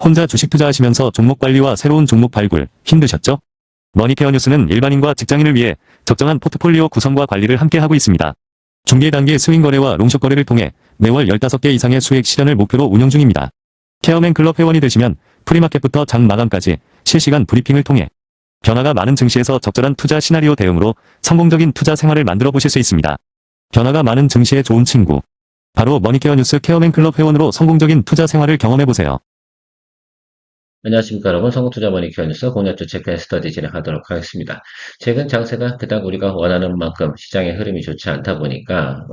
혼자 주식 투자하시면서 종목 관리와 새로운 종목 발굴 힘드셨죠? 머니케어 뉴스는 일반인과 직장인을 위해 적정한 포트폴리오 구성과 관리를 함께 하고 있습니다. 중개 단계 스윙 거래와 롱숏 거래를 통해 매월 15개 이상의 수익 실현을 목표로 운영 중입니다. 케어맨 클럽 회원이 되시면 프리마켓부터 장 마감까지 실시간 브리핑을 통해 변화가 많은 증시에서 적절한 투자 시나리오 대응으로 성공적인 투자 생활을 만들어 보실 수 있습니다. 변화가 많은 증시의 좋은 친구. 바로 머니케어 뉴스 케어맨 클럽 회원으로 성공적인 투자 생활을 경험해 보세요. 안녕하십니까 여러분. 성공투자 머니케어 뉴스 공략주 체크앤 스터디 진행하도록 하겠습니다. 최근 장세가 그닥 우리가 원하는 만큼 시장의 흐름이 좋지 않다 보니까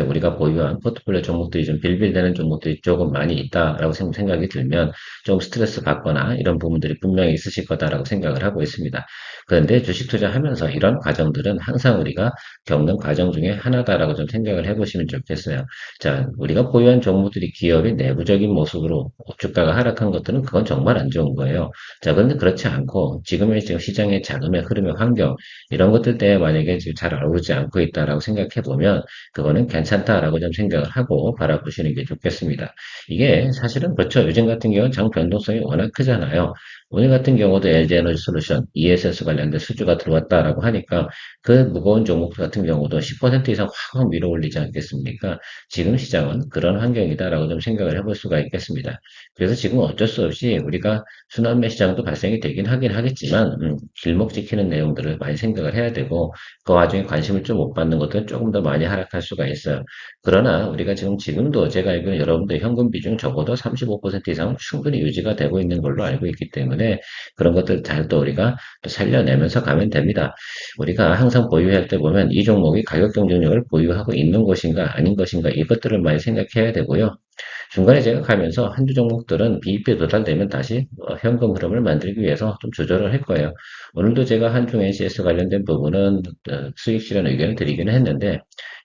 우리가 보유한 포트폴리오 종목들이 좀 빌빌대는 종목들이 조금 많이 있다라고 생각이 들면 좀 스트레스 받거나 이런 부분들이 분명히 있으실 거다라고 생각을 하고 있습니다. 그런데 주식 투자하면서 이런 과정들은 항상 우리가 겪는 과정 중에 하나다라고 좀 생각을 해보시면 좋겠어요. 자, 우리가 보유한 종목들이 기업의 내부적인 모습으로 주가가 하락한 것들은 그건 정말 안 좋은 거예요. 자, 그런데 그렇지 않고 지금 시장의 자금의 흐름의 환경 이런 것들 때문에 만약에 지금 잘 어우러지지 않고 있다라고 생각해 보면 그거는 괜찮다라고 좀 생각을 하고 바라보시는 게 좋겠습니다. 이게 사실은 그렇죠. 요즘 같은 경우는 장 변동성이 워낙 크잖아요. 오늘 같은 경우도 LG에너지 솔루션, ESS 관련된 수주가 들어왔다라고 하니까 그 무거운 종목 같은 경우도 10% 이상 확 밀어 올리지 않겠습니까? 지금 시장은 그런 환경이다라고 좀 생각을 해볼 수가 있겠습니다. 그래서 지금 어쩔 수 없이 우리가 순환매 시장도 발생이 되긴 하긴 하겠지만 길목 지키는 내용들을 많이 생각을 해야 되고 그 와중에 관심을 좀 못 받는 것들은 조금 더 많이 하락할 수가 있어요. 그러나 우리가 지금도 제가 알기로는 여러분들 현금 비중 적어도 35% 이상 충분히 유지가 되고 있는 걸로 알고 있기 때문에 그런 것들 잘 또 우리가 또 살려내면서 가면 됩니다. 우리가 항상 보유할 때 보면 이 종목이 가격 경쟁력을 보유하고 있는 것인가 아닌 것인가 이것들을 많이 생각해야 되고요. 중간에 제가 가면서 한두 종목들은 비입에 도달되면 다시 현금 흐름을 만들기 위해서 좀 조절을 할 거예요. 오늘도 제가 한중 NCS 관련된 부분은 수익 실현 의견을 드리기는 했는데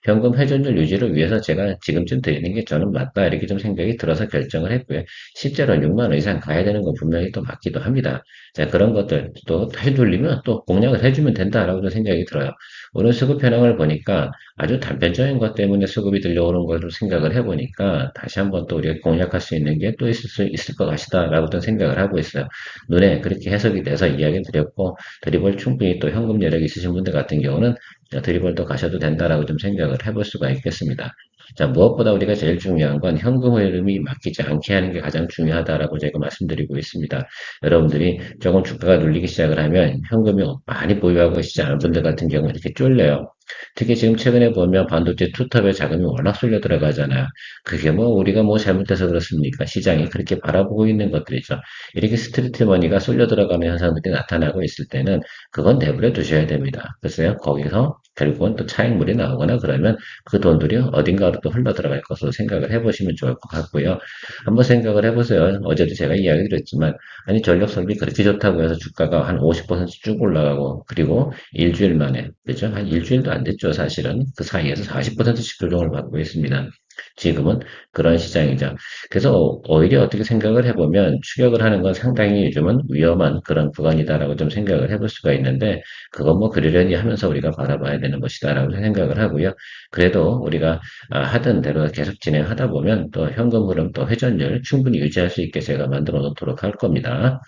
현금 회전율 유지를 위해서 제가 지금쯤 드리는 게 저는 맞다 이렇게 좀 생각이 들어서 결정을 했고요. 실제로 6만 원 이상 가야 되는 건 분명히 또 맞기도 합니다. 자, 그런 것들 또 해둘리면 또 공략을 해주면 된다라고 좀 생각이 들어요. 오늘 수급 현황을 보니까 아주 단편적인 것 때문에 수급이 들려오는 것으로 생각을 해보니까 다시 한번 또 우리가 공략할 수 있는 게 또 있을 수 있을 것 같다라고 또 생각을 하고 있어요. 눈에 그렇게 해석이 돼서 이야기 드렸고 드리블 충분히 또 현금 여력이 있으신 분들 같은 경우는 드리블도 가셔도 된다라고 좀 생각을 해볼 수가 있겠습니다. 자, 무엇보다 우리가 제일 중요한 건 현금 흐름이 막히지 않게 하는 게 가장 중요하다라고 제가 말씀드리고 있습니다. 여러분들이 조금 주가가 눌리기 시작을 하면 현금이 많이 보유하고 계시지 않은 분들 같은 경우는 이렇게 쫄려요. 특히 지금 최근에 보면 반도체 투탑에 자금이 워낙 쏠려 들어가잖아요. 그게 뭐 우리가 뭐 잘못해서 그렇습니까? 시장이 그렇게 바라보고 있는 것들이죠. 이렇게 스트리트 머니가 쏠려 들어가는 현상들이 나타나고 있을 때는 그건 내버려 두셔야 됩니다. 글쎄요, 거기서 결국은 또 차익물이 나오거나 그러면 그 돈들이 어딘가로 또 흘러 들어갈 것으로 생각을 해보시면 좋을 것 같고요. 한번 생각을 해보세요. 어제도 제가 이야기 드렸지만, 아니, 전력 설비 그렇게 좋다고 해서 주가가 한 50%쭉 올라가고, 그리고 일주일 만에, 그죠? 한 일주일도 안 됐죠, 사실은. 그 사이에서 40%씩 조정을 받고 있습니다. 지금은 그런 시장이죠. 그래서 오히려 어떻게 생각을 해보면 추격을 하는 건 상당히 요즘은 위험한 그런 구간이다라고 좀 생각을 해볼 수가 있는데 그건 뭐 그러려니 하면서 우리가 바라봐야 되는 것이다라고 생각을 하고요. 그래도 우리가 하던 대로 계속 진행하다 보면 또 현금 흐름 또 회전율 충분히 유지할 수 있게 제가 만들어 놓도록 할 겁니다.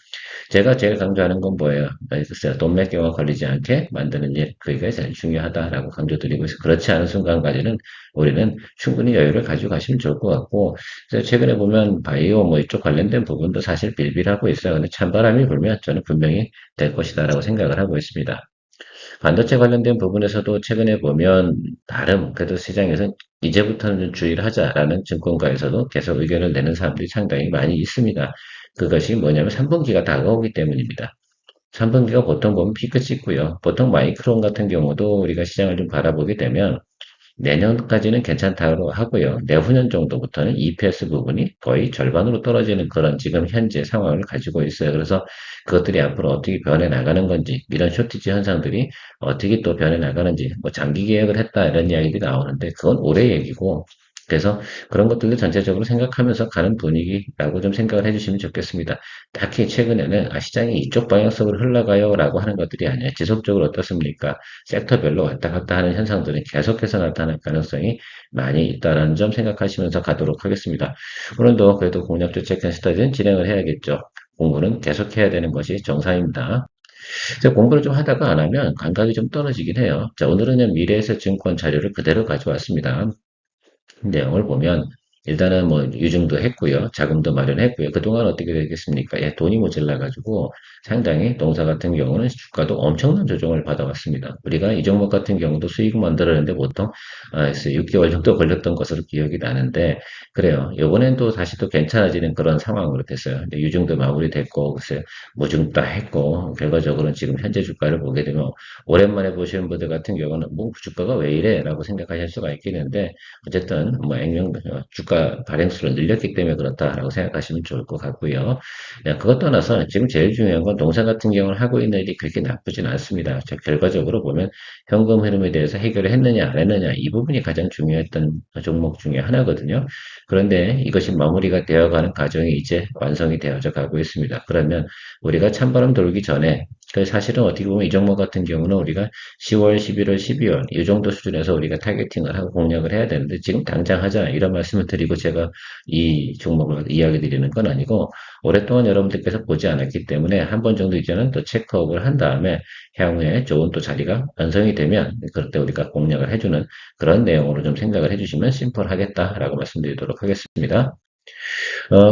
제가 제일 강조하는 건 뭐예요? 글쎄요, 돈 몇 개와 걸리지 않게 만드는 일, 그게 제일 중요하다라고 강조드리고 있어요. 그렇지 않은 순간까지는 우리는 충분히 여유를 가지고 가시면 좋을 것 같고, 그래서 최근에 보면 바이오 뭐 이쪽 관련된 부분도 사실 빌빌하고 있어요. 근데 찬바람이 불면 저는 분명히 될 것이다라고 생각을 하고 있습니다. 반도체 관련된 부분에서도 최근에 보면 나름 그래도 시장에서 이제부터는 좀 주의를 하자라는 증권가에서도 계속 의견을 내는 사람들이 상당히 많이 있습니다. 그것이 뭐냐면 3분기가 다가오기 때문입니다. 3분기가 보통 보면 피크 찍고요. 보통 마이크론 같은 경우도 우리가 시장을 좀 바라보게 되면 내년까지는 괜찮다고 하고요. 내후년 정도부터는 EPS 부분이 거의 절반으로 떨어지는 그런 지금 현재 상황을 가지고 있어요. 그래서 그것들이 앞으로 어떻게 변해 나가는 건지, 이런 쇼티지 현상들이 어떻게 또 변해 나가는지, 뭐 장기 계획을 했다 이런 이야기들이 나오는데 그건 올해 얘기고 그래서 그런 것들도 전체적으로 생각하면서 가는 분위기라고 좀 생각을 해주시면 좋겠습니다. 딱히 최근에는 시장이 이쪽 방향성으로 흘러가요라고 하는 것들이 아니에요. 지속적으로 어떻습니까? 섹터별로 왔다 갔다 하는 현상들이 계속해서 나타날 가능성이 많이 있다는 점 생각하시면서 가도록 하겠습니다. 오늘도 그래도 공략주 체크 스터디는 진행을 해야겠죠. 공부는 계속해야 되는 것이 정상입니다. 제가 공부를 좀 하다가 안 하면 감각이 좀 떨어지긴 해요. 자, 오늘은 미래에셋 증권 자료를 그대로 가져왔습니다. 내용을 보면 일단은 뭐 유증도 했고요. 자금도 마련했고요. 그동안 어떻게 되겠습니까? 예, 돈이 모자라가지고 상당히 동사 같은 경우는 주가도 엄청난 조정을 받아왔습니다. 우리가 이 종목 같은 경우도 수익 만들었는데 보통 6개월 정도 걸렸던 것으로 기억이 나는데 그래요. 이번엔 또 다시 또 괜찮아지는 그런 상황으로 됐어요. 근데 유증도 마무리됐고 글쎄 무증 다 했고 결과적으로는 지금 현재 주가를 보게 되면 오랜만에 보시는 분들 같은 경우는 뭐 주가가 왜 이래? 라고 생각하실 수가 있겠는데 어쨌든 뭐 주가 발행수를 늘렸기 때문에 그렇다라고 생각하시면 좋을 것 같고요. 그것 떠나서 지금 제일 중요한 건 동사 같은 경우를 하고 있는 일이 그렇게 나쁘진 않습니다. 결과적으로 보면 현금 흐름에 대해서 해결을 했느냐 안 했느냐 이 부분이 가장 중요했던 종목 중에 하나거든요. 그런데 이것이 마무리가 되어가는 과정이 이제 완성이 되어져 가고 있습니다. 그러면 우리가 찬바람 돌기 전에 사실은 어떻게 보면 이 종목 같은 경우는 우리가 10월, 11월, 12월 이 정도 수준에서 우리가 타겟팅을 하고 공략을 해야 되는데 지금 당장 하자 이런 말씀을 드리고 제가 이 종목을 이야기 드리는 건 아니고 오랫동안 여러분들께서 보지 않았기 때문에 한 번 정도 이제는 또 체크업을 한 다음에 향후에 좋은 또 자리가 완성이 되면 그럴 때 우리가 공략을 해주는 그런 내용으로 좀 생각을 해주시면 심플하겠다라고 말씀드리도록 하겠습니다.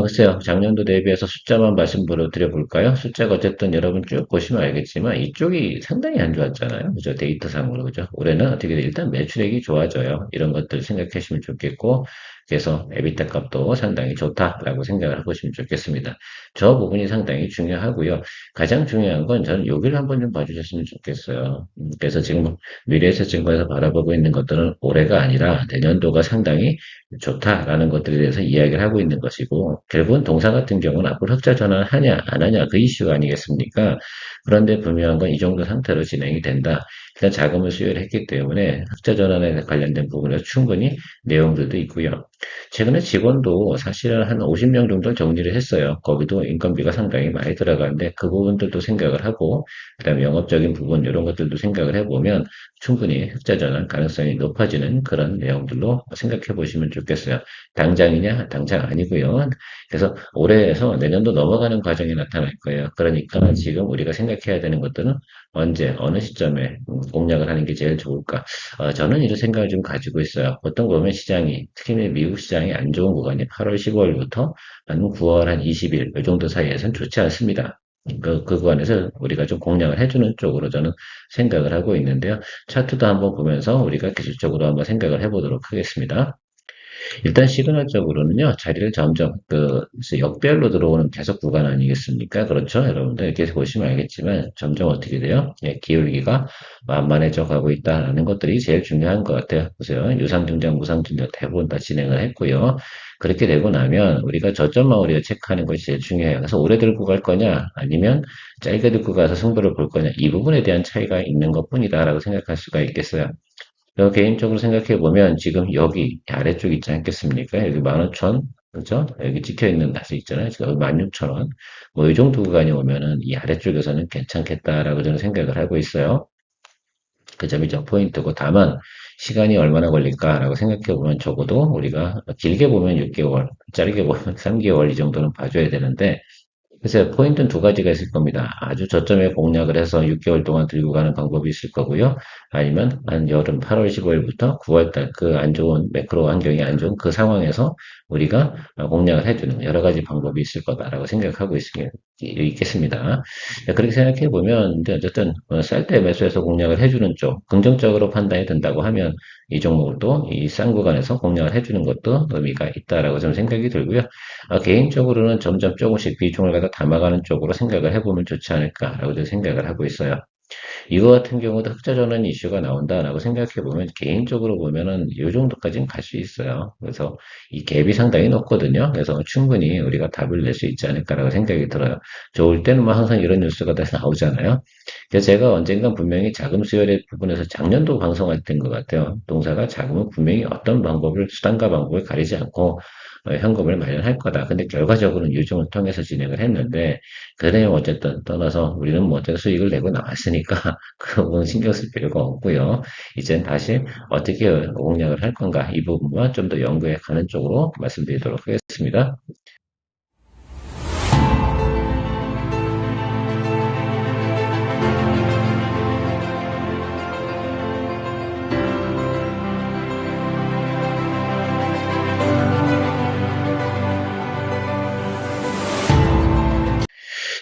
글쎄요. 작년도 대비해서 숫자만 말씀으로 드려볼까요? 숫자가 어쨌든 여러분 쭉 보시면 알겠지만 이쪽이 상당히 안 좋았잖아요. 그죠? 데이터상으로. 그죠? 올해는 어떻게 돼? 일단 매출액이 좋아져요. 이런 것들 생각하시면 좋겠고, 그래서 에비타 값도 상당히 좋다라고 생각을 해보시면 좋겠습니다. 저 부분이 상당히 중요하고요. 가장 중요한 건 저는 여기를 한번 좀 봐주셨으면 좋겠어요. 그래서 지금 미래에셋증권에서 바라보고 있는 것들은 올해가 아니라 내년도가 상당히 좋다라는 것들에 대해서 이야기를 하고 있는 것이고 결국은 동사 같은 경우는 앞으로 흑자 전환을 하냐 안 하냐 그 이슈가 아니겠습니까? 그런데 분명한 건 이 정도 상태로 진행이 된다. 일단 자금을 수요를 했기 때문에 흑자 전환에 관련된 부분에서 충분히 내용들도 있고요. 최근에 직원도 사실은 한 50명 정도 정리를 했어요. 거기도 인건비가 상당히 많이 들어가는데 그 부분들도 생각을 하고 그다음에 영업적인 부분 이런 것들도 생각을 해보면 충분히 흑자 전환 가능성이 높아지는 그런 내용들로 생각해 보시면 좋겠어요. 당장이냐? 당장 아니고요. 그래서 올해에서 내년도 넘어가는 과정이 나타날 거예요. 그러니까 지금 우리가 생각해야 되는 것들은 언제, 어느 시점에 공략을 하는 게 제일 좋을까? 저는 이런 생각을 좀 가지고 있어요. 보통 보면 시장이, 특히 미국 시장이 안 좋은 구간이 8월 15일부터 한 9월 한 20일, 이 정도 사이에서는 좋지 않습니다. 그 구간에서 우리가 좀 공략을 해주는 쪽으로 저는 생각을 하고 있는데요. 차트도 한번 보면서 우리가 기술적으로 한번 생각을 해보도록 하겠습니다. 일단 시그널적으로는요, 자리를 점점, 역별로 들어오는 계속 구간 아니겠습니까? 그렇죠? 여러분들 이렇게 보시면 알겠지만, 점점 어떻게 돼요? 예, 기울기가 만만해져 가고 있다는 것들이 제일 중요한 것 같아요. 보세요. 유상증자, 무상증자 대부분 다 진행을 했고요. 그렇게 되고 나면 우리가 저점만 우리가 체크하는 것이 제일 중요해요. 그래서 오래 들고 갈 거냐, 아니면 짧게 들고 가서 승부를 볼 거냐, 이 부분에 대한 차이가 있는 것 뿐이다라고 생각할 수가 있겠어요. 개인적으로 생각해 보면 지금 여기 아래쪽 있지 않겠습니까? 여기 15,000, 그죠? 여기 찍혀 있는 다수 있잖아요. 지금 16,000원. 뭐 이 정도 구간이 오면은 이 아래쪽에서는 괜찮겠다라고 저는 생각을 하고 있어요. 그 점이 좀 포인트고 다만 시간이 얼마나 걸릴까라고 생각해 보면 적어도 우리가 길게 보면 6개월, 짧게 보면 3개월 이 정도는 봐줘야 되는데 그래서 포인트는 두 가지가 있을 겁니다. 아주 저점에 공략을 해서 6개월 동안 들고 가는 방법이 있을 거고요. 아니면 한 여름 8월 15일부터 9월달 그 안 좋은 매크로 환경이 안 좋은 그 상황에서 우리가 공략을 해주는 여러 가지 방법이 있을 거다라고 생각하고 있겠습니다. 그렇게 생각해 보면 근데 어쨌든 쌀 때 매수해서 공략을 해주는 쪽 긍정적으로 판단이 된다고 하면 이 종목을 또 이 싼 구간에서 공략을 해주는 것도 의미가 있다라고 저는 생각이 들고요. 개인적으로는 점점 조금씩 비중을 갖다 담아가는 쪽으로 생각을 해보면 좋지 않을까라고 생각을 하고 있어요. 이거 같은 경우도 흑자 전환 이슈가 나온다라고 생각해 보면 개인적으로 보면은 이 정도까지는 갈 수 있어요. 그래서 이 갭이 상당히 높거든요. 그래서 충분히 우리가 답을 낼 수 있지 않을까라고 생각이 들어요. 좋을 때는 뭐 항상 이런 뉴스가 다 나오잖아요. 그래서 제가 언젠간 분명히 자금 수혈의 부분에서 작년도 방송할 때인 것 같아요. 동사가 자금은 분명히 어떤 방법을 수단과 방법을 가리지 않고 현금을 마련할 거다. 근데 결과적으로는 유증을 통해서 진행을 했는데 그 내용 어쨌든 떠나서 우리는 뭐 어쨌든 수익을 내고 나왔으니까 그 부분 신경 쓸 필요가 없고요. 이젠 다시 어떻게 공략을 할 건가 이 부분만 좀 더 연구해 가는 쪽으로 말씀드리도록 하겠습니다.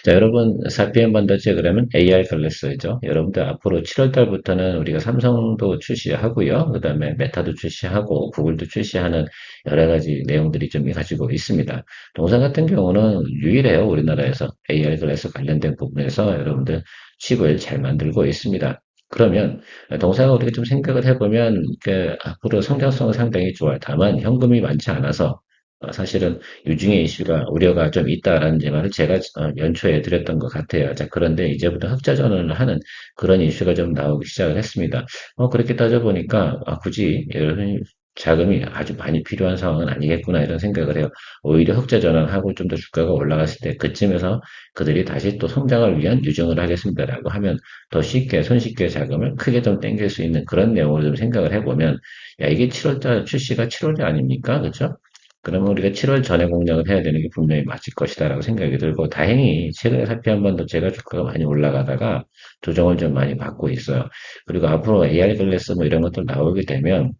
자, 여러분, 사피엔 반도체 그러면 AR 글래스죠. 여러분들 앞으로 7월 달부터는 우리가 삼성도 출시하고요. 그 다음에 메타도 출시하고 구글도 출시하는 여러 가지 내용들이 좀 가지고 있습니다. 동사 같은 경우는 유일해요. 우리나라에서 AR 글래스 관련된 부분에서 여러분들 칩을 잘 만들고 있습니다. 그러면 동사가 우리가 좀 생각을 해보면 그 앞으로 성장성은 상당히 좋아요. 다만 현금이 많지 않아서 사실은 유중의 이슈가 우려가 좀 있다라는 제 말을 제가 연초에 드렸던 것 같아요. 자, 그런데 이제부터 흑자 전환을 하는 그런 이슈가 좀 나오기 시작을 했습니다. 그렇게 따져보니까 굳이 이런 자금이 아주 많이 필요한 상황은 아니겠구나 이런 생각을 해요. 오히려 흑자 전환하고 좀 더 주가가 올라갔을 때 그쯤에서 그들이 다시 또 성장을 위한 유증을 하겠습니다라고 하면 더 쉽게 손쉽게 자금을 크게 좀 땡길 수 있는 그런 내용을 좀 생각을 해보면 야 이게 7월달 출시가 7월이 아닙니까? 그렇죠? 그러면 우리가 7월 전에 공략을 해야 되는 게 분명히 맞을 것이다라고 생각이 들고 다행히 최근에 사피 한 번도 제가 주가가 많이 올라가다가 조정을 좀 많이 받고 있어요. 그리고 앞으로 AR 글래스 뭐 이런 것들 나오게 되면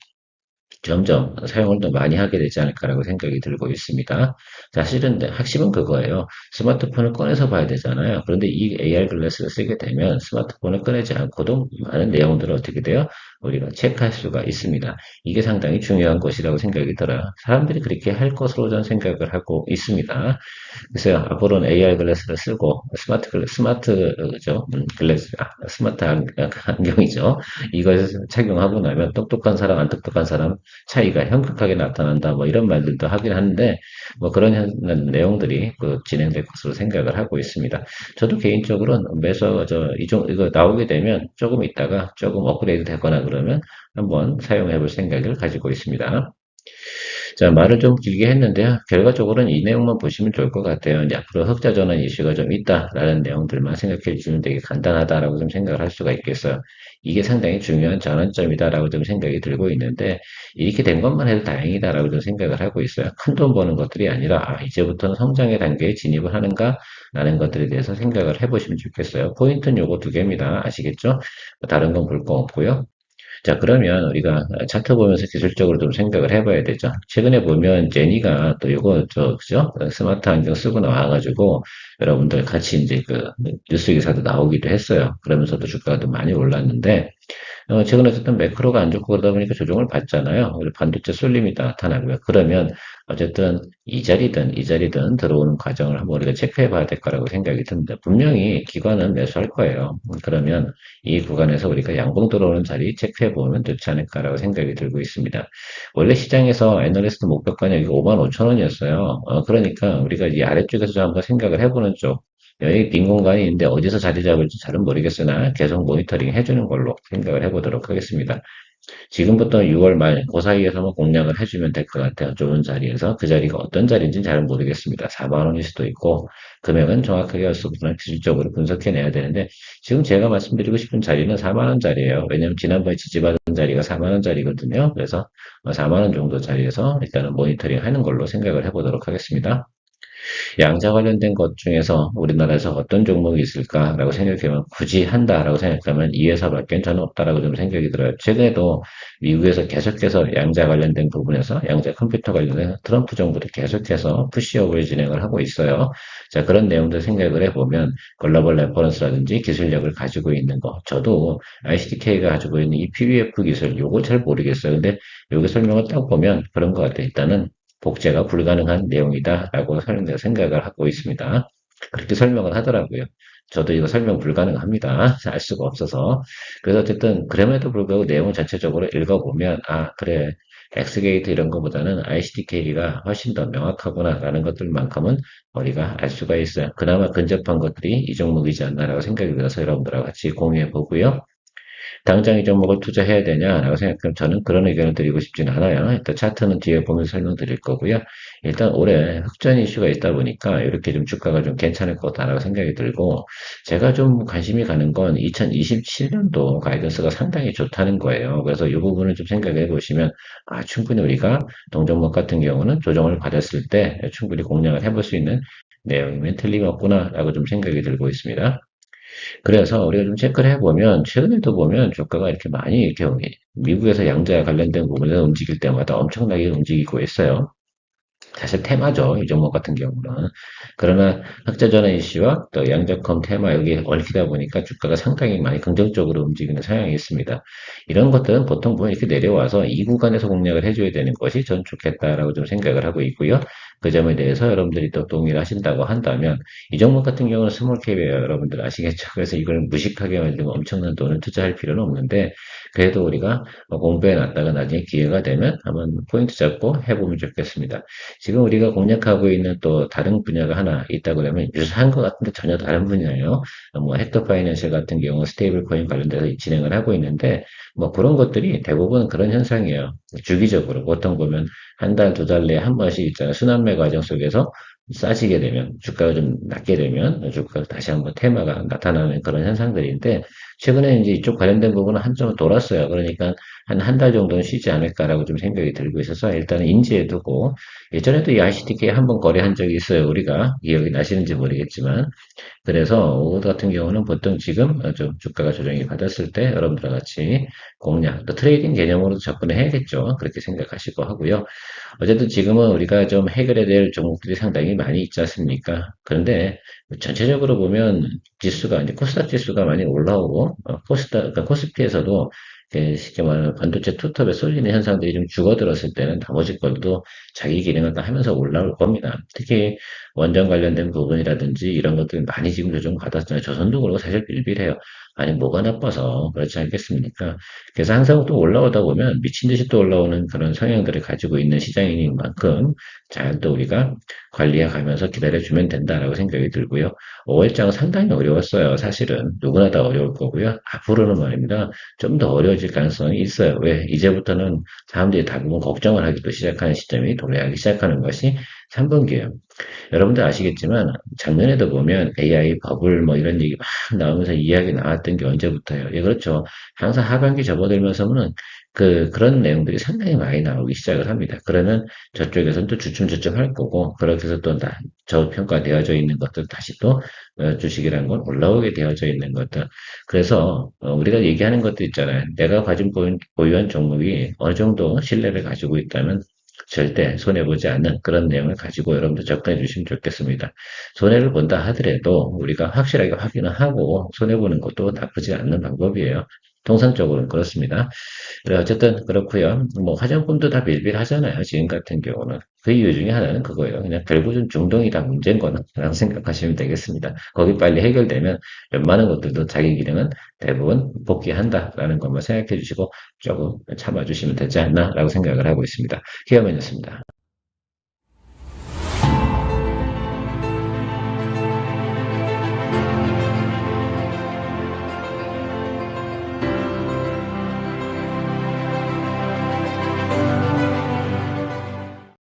점점 사용을 더 많이 하게 되지 않을까라고 생각이 들고 있습니다. 사실은 핵심은 그거예요. 스마트폰을 꺼내서 봐야 되잖아요. 그런데 이 AR 글래스를 쓰게 되면 스마트폰을 꺼내지 않고도 많은 내용들을 어떻게 돼요? 우리가 체크할 수가 있습니다. 이게 상당히 중요한 것이라고 생각이 들어요. 사람들이 그렇게 할 것으로 저는 생각을 하고 있습니다. 그래서 앞으로는 AR 글래스를 쓰고 스마트죠 글래스 스마트 안경이죠. 이걸 착용하고 나면 똑똑한 사람 안 똑똑한 사람 차이가 현격하게 나타난다 뭐 이런 말들도 하긴 하는데 뭐 그런 내용들이 진행될 것으로 생각을 하고 있습니다. 저도 개인적으로는 매서 이거 나오게 되면 조금 있다가 조금 업그레이드 되거나 그러면 한번 사용해 볼 생각을 가지고 있습니다. 자, 말을 좀 길게 했는데요. 결과적으로는 이 내용만 보시면 좋을 것 같아요. 이제 앞으로 흑자 전환 이슈가 좀 있다라는 내용들만 생각해 주시면 되게 간단하다라고 좀 생각을 할 수가 있겠어요. 이게 상당히 중요한 전환점이다라고 좀 생각이 들고 있는데, 이렇게 된 것만 해도 다행이다라고 좀 생각을 하고 있어요. 큰 돈 버는 것들이 아니라, 이제부터는 성장의 단계에 진입을 하는가? 라는 것들에 대해서 생각을 해보시면 좋겠어요. 포인트는 요거 두 개입니다. 아시겠죠? 다른 건 볼 거 없고요. 자, 그러면 우리가 차트 보면서 기술적으로 좀 생각을 해봐야 되죠. 최근에 보면 제니가 또 요거, 그죠? 스마트 안경 쓰고 나와가지고 여러분들 같이 이제 뉴스 기사도 나오기도 했어요. 그러면서도 주가가 좀 많이 올랐는데, 최근에 어쨌든 매크로가 안 좋고 그러다 보니까 조정을 받잖아요. 그리고 반도체 쏠림이 나타나고요. 그러면 어쨌든 이 자리든 들어오는 과정을 한번 우리가 체크해 봐야 될 거라고 생각이 듭니다. 분명히 기관은 매수할 거예요. 그러면 이 구간에서 우리가 양봉 들어오는 자리 체크해 보면 좋지 않을까라고 생각이 들고 있습니다. 원래 시장에서 애널리스트 목표가는 여기 5만 5천 원이었어요. 그러니까 우리가 이 아래쪽에서 좀 한번 생각을 해보는 쪽, 여기 빈 공간이 있는데 어디서 자리 잡을지 잘은 모르겠으나 계속 모니터링 해주는 걸로 생각을 해보도록 하겠습니다. 지금부터 6월 말, 그 사이에서만 공략을 해주면 될 것 같아요. 좋은 자리에서. 그 자리가 어떤 자리인지는 잘 모르겠습니다. 4만 원일 수도 있고, 금액은 정확하게 할 수 없으나 기술적으로 분석해내야 되는데, 지금 제가 말씀드리고 싶은 자리는 4만 원 자리예요. 왜냐면 지난번에 지지받은 자리가 4만 원 자리거든요. 그래서 4만 원 정도 자리에서 일단은 모니터링 하는 걸로 생각을 해보도록 하겠습니다. 양자 관련된 것 중에서 우리나라에서 어떤 종목이 있을까라고 생각하면 굳이 한다라고 생각하면 이 회사밖에 저는 없다라고 좀 생각이 들어요. 최근에도 미국에서 계속해서 양자 관련된 부분에서 양자 컴퓨터 관련된 트럼프 정부도 계속해서 푸시업을 진행을 하고 있어요. 자, 그런 내용들 생각을 해보면 글로벌 레퍼런스라든지 기술력을 가지고 있는 거. 저도 ICDK가 가지고 있는 이 PBF 기술, 요거 잘 모르겠어요. 근데 여기 설명을 딱 보면 그런 것 같아요. 일단은 복제가 불가능한 내용이다라고 생각을 하고 있습니다. 그렇게 설명을 하더라고요. 저도 이거 설명 불가능합니다. 알 수가 없어서. 그래서 어쨌든 그럼에도 불구하고 내용을 전체적으로 읽어보면 아 그래 엑스게이트 이런 거보다는 ICD-K가 훨씬 더 명확하구나라는 것들만큼은 우리가 알 수가 있어요. 그나마 근접한 것들이 이 종목이지 않나라고 생각이 들어서 여러분들하고 같이 공유해 보고요. 당장 이 종목을 투자해야 되냐라고 생각하면 저는 그런 의견을 드리고 싶진 않아요. 일단 차트는 뒤에 보면서 설명드릴 거고요. 일단 올해 흑전 이슈가 있다 보니까 이렇게 좀 주가가 좀 괜찮을 거다라고 생각이 들고 제가 좀 관심이 가는 건 2027년도 가이던스가 상당히 좋다는 거예요. 그래서 이 부분을 좀 생각해 보시면 아, 충분히 우리가 동종목 같은 경우는 조정을 받았을 때 충분히 공략을 해볼 수 있는 내용이면 틀림없구나라고 좀 생각이 들고 있습니다. 그래서 우리가 좀 체크를 해보면, 최근에도 보면 주가가 이렇게 많이 이렇게 미국에서 양자 관련된 부분에서 움직일 때마다 엄청나게 움직이고 있어요. 사실 테마죠. 이 종목 같은 경우는. 그러나 흑자전환 이슈와 또 양적컴 테마 여기에 얽히다 보니까 주가가 상당히 많이 긍정적으로 움직이는 성향이 있습니다. 이런 것들은 보통 보면 이렇게 내려와서 이 구간에서 공략을 해줘야 되는 것이 전 좋겠다라고 좀 생각을 하고 있고요. 그 점에 대해서 여러분들이 또 동의를 하신다고 한다면 이 종목 같은 경우는 스몰캡이에요. 여러분들 아시겠죠? 그래서 이걸 무식하게 만들고 엄청난 돈을 투자할 필요는 없는데 그래도 우리가 공부해 놨다가 나중에 기회가 되면 한번 포인트 잡고 해보면 좋겠습니다. 지금 우리가 공략하고 있는 또 다른 분야가 하나 있다 그러면 유사한 것 같은데 전혀 다른 분야예요. 뭐 헥터 파이낸셜 같은 경우 스테이블 코인 관련돼서 진행을 하고 있는데 뭐 그런 것들이 대부분 그런 현상이에요. 주기적으로 보통 보면 한 달, 두 달 내에 한 번씩 있잖아요. 순환매 과정 속에서 싸지게 되면 주가가 좀 낮게 되면 주가가 다시 한번 테마가 나타나는 그런 현상들인데 최근에 이제 이쪽 관련된 부분은 한점을 돌았어요. 그러니까 한 달 정도는 쉬지 않을까라고 좀 생각이 들고 있어서 일단은 인지해 두고 예전에도 이 ICTK 한번 거래한 적이 있어요. 우리가 기억이 나시는지 모르겠지만 그래서 오후 같은 경우는 보통 지금 좀 주가가 조정이 받았을 때 여러분들과 같이 공략, 또 트레이딩 개념으로 접근을 해야겠죠. 그렇게 생각하시고 하고요. 어쨌든 지금은 우리가 좀 해결해야 될 종목들이 상당히 많이 있지 않습니까? 그런데 전체적으로 보면 지수가 이제 코스닥 지수가 많이 올라오고 코스닥 그러니까 코스피에서도 쉽게 말하면 반도체 투톱에 쏠리는 현상들이 좀 죽어들었을 때는 나머지 것도 자기 기능을 다 하면서 올라올 겁니다. 특히 원전 관련된 부분이라든지 이런 것들이 많이 지금 조정 받았잖아요. 조선도 그렇고 사실 빌빌해요. 아니 뭐가 나빠서 그렇지 않겠습니까? 그래서 항상 또 올라오다 보면 미친 듯이 또 올라오는 그런 성향들을 가지고 있는 시장인 만큼 잘 또 우리가 관리해 가면서 기다려주면 된다라고 생각이 들고요. 5월장은 상당히 어려웠어요. 사실은 누구나 다 어려울 거고요. 앞으로는 말입니다. 좀 더 어려워질 가능성이 있어요. 왜? 이제부터는 사람들이 대부분 걱정을 하기도 시작하는 시점이 도래하기 시작하는 것이 3분기예요. 여러분들 아시겠지만 작년에도 보면 AI 버블 뭐 이런 얘기 막 나오면서 이야기 나왔던 게 언제부터예요? 예, 그렇죠. 항상 하반기 접어들면서는 그런 내용들이 상당히 많이 나오기 시작을 합니다. 그러면 저쪽에서는 또 주춤주춤 할 거고, 그렇게 해서 또 저평가되어져 있는 것들 다시 또 주식이라는 건 올라오게 되어져 있는 것들. 그래서 우리가 얘기하는 것도 있잖아요. 내가 가진 보유한 종목이 어느 정도 신뢰를 가지고 있다면 절대 손해보지 않는 그런 내용을 가지고 여러분들 접근해 주시면 좋겠습니다. 손해를 본다 하더라도 우리가 확실하게 확인을 하고 손해보는 것도 나쁘지 않는 방법이에요. 통상적으로는 그렇습니다. 그래, 어쨌든 그렇고요. 뭐 화장품도 다 빌빌하잖아요. 지금 같은 경우는. 그 이유 중에 하나는 그거예요. 그냥 결국은 중동이 다 문제인 거나 라고 생각하시면 되겠습니다. 거기 빨리 해결되면 웬만한 것들도 자기 기능은 대부분 복귀한다라는 것만 생각해 주시고 조금 참아주시면 되지 않나라고 생각을 하고 있습니다. 기어면이었습니다.